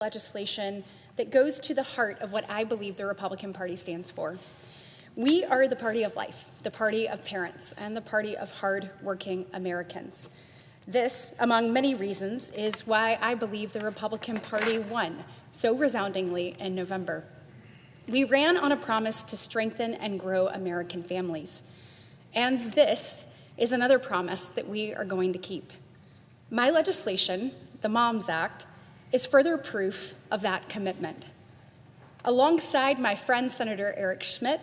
legislation that goes to the heart of what I believe the Republican Party stands for. We are the party of life, the party of parents, and the party of hard-working Americans. This, among many reasons, is why I believe the Republican Party won so resoundingly in November. We ran on a promise to strengthen and grow American families. And this is another promise that we are going to keep. My legislation, the Moms Act, is further proof of that commitment. Alongside my friend Senator Eric Schmitt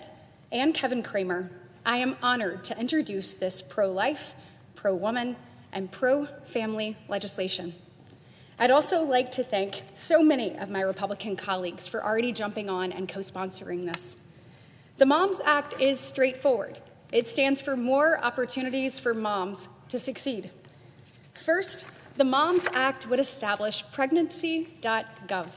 and Kevin Cramer, I am honored to introduce this pro-life, pro-woman, and pro-family legislation. I'd also like to thank so many of my Republican colleagues for already jumping on and co-sponsoring this. The Moms Act is straightforward. It stands for more opportunities for moms to succeed. First, the Moms Act would establish pregnancy.gov.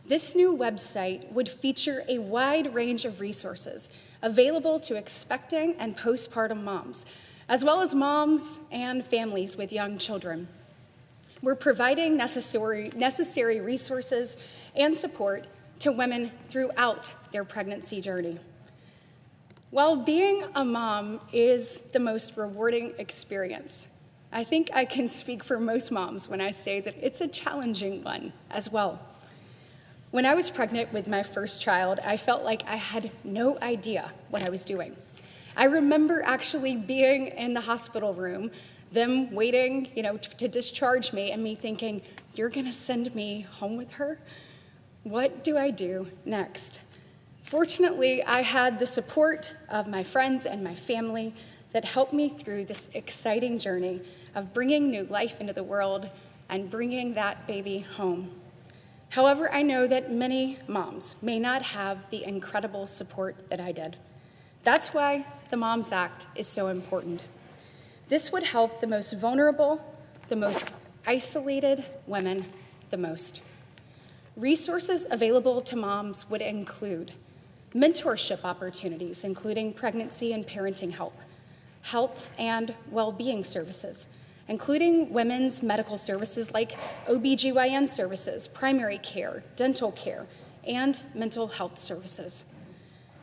This new website would feature a wide range of resources available to expecting and postpartum moms, as well as moms and families with young children. We're providing necessary resources and support to women throughout their pregnancy journey. While being a mom is the most rewarding experience, I think I can speak for most moms when I say that it's a challenging one as well. When I was pregnant with my first child, I felt like I had no idea what I was doing. I remember actually being in the hospital room, them waiting, to discharge me, and me thinking, you're gonna send me home with her? What do I do next? Fortunately, I had the support of my friends and my family that helped me through this exciting journey of bringing new life into the world and bringing that baby home. However, I know that many moms may not have the incredible support that I did. That's why the Moms Act is so important. This would help the most vulnerable, the most isolated women the most. Resources available to moms would include mentorship opportunities, including pregnancy and parenting help, health and well-being services, including women's medical services like OBGYN services, primary care, dental care, and mental health services.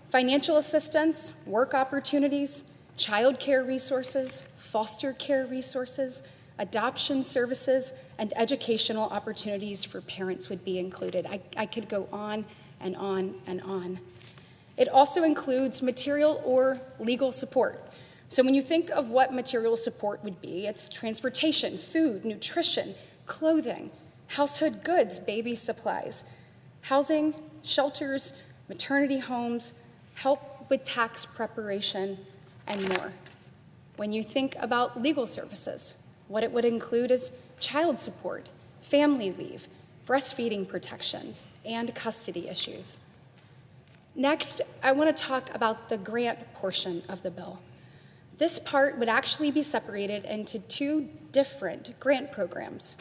Financial assistance, work opportunities, child care resources, foster care resources, adoption services, and educational opportunities for parents would be included. I could go on and on and on. It also includes material or legal support. So when you think of what material support would be, it's transportation, food, nutrition, clothing, household goods, baby supplies, housing, shelters, maternity homes, help with tax preparation, and more. When you think about legal services, what it would include is child support, family leave, breastfeeding protections, and custody issues. Next, I want to talk about the grant portion of the bill. This part would actually be separated into two different grant programs.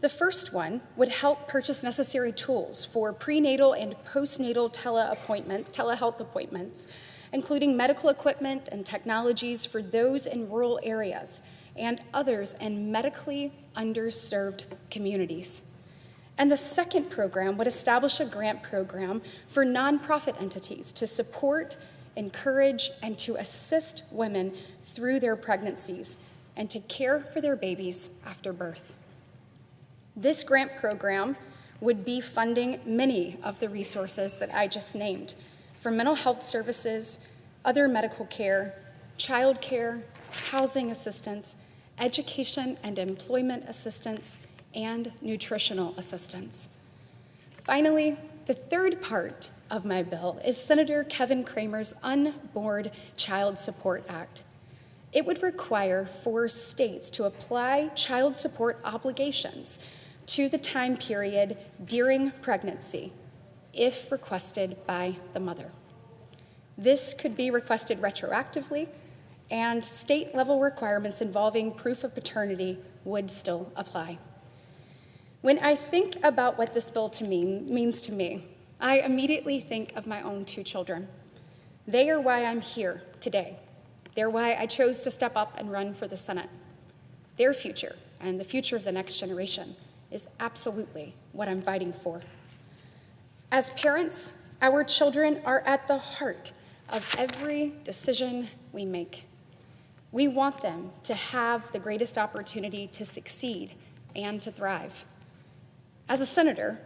The first one would help purchase necessary tools for prenatal and postnatal telehealth appointments, including medical equipment and technologies for those in rural areas and others in medically underserved communities. And the second program would establish a grant program for nonprofit entities to support, encourage, and to assist women through their pregnancies and to care for their babies after birth. This grant program would be funding many of the resources that I just named, for mental health services, other medical care, child care, housing assistance, education and employment assistance, and nutritional assistance. Finally, the third part of my bill is Senator Kevin Cramer's Unborn Child Support Act. It would require for states to apply child support obligations to the time period during pregnancy, if requested by the mother. This could be requested retroactively, and state-level requirements involving proof of paternity would still apply. When I think about what this bill means to me, I immediately think of my own two children. They are why I'm here today. They're why I chose to step up and run for the Senate. Their future and the future of the next generation is absolutely what I'm fighting for. As parents, our children are at the heart of every decision we make. We want them to have the greatest opportunity to succeed and to thrive. As a senator,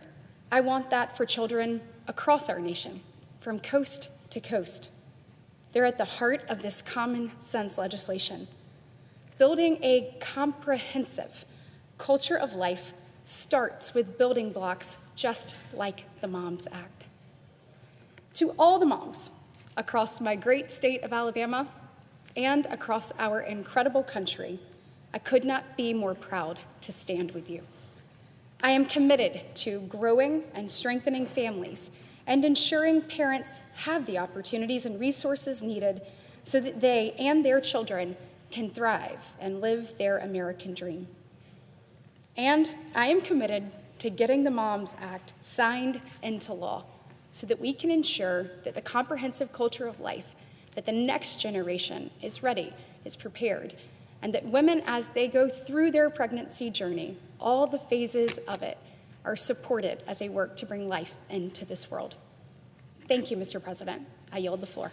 I want that for children across our nation, from coast to coast. They're at the heart of this common sense legislation. Building a comprehensive culture of life starts with building blocks just like the Moms Act. To all the moms across my great state of Alabama and across our incredible country, I could not be more proud to stand with you. I am committed to growing and strengthening families and ensuring parents have the opportunities and resources needed so that they and their children can thrive and live their American dream. And I am committed to getting the Moms Act signed into law so that we can ensure that the comprehensive culture of life, that the next generation is ready, is prepared, and that women, as they go through their pregnancy journey, all the phases of it, are supported as they work to bring life into this world. Thank you, Mr. President. I yield the floor.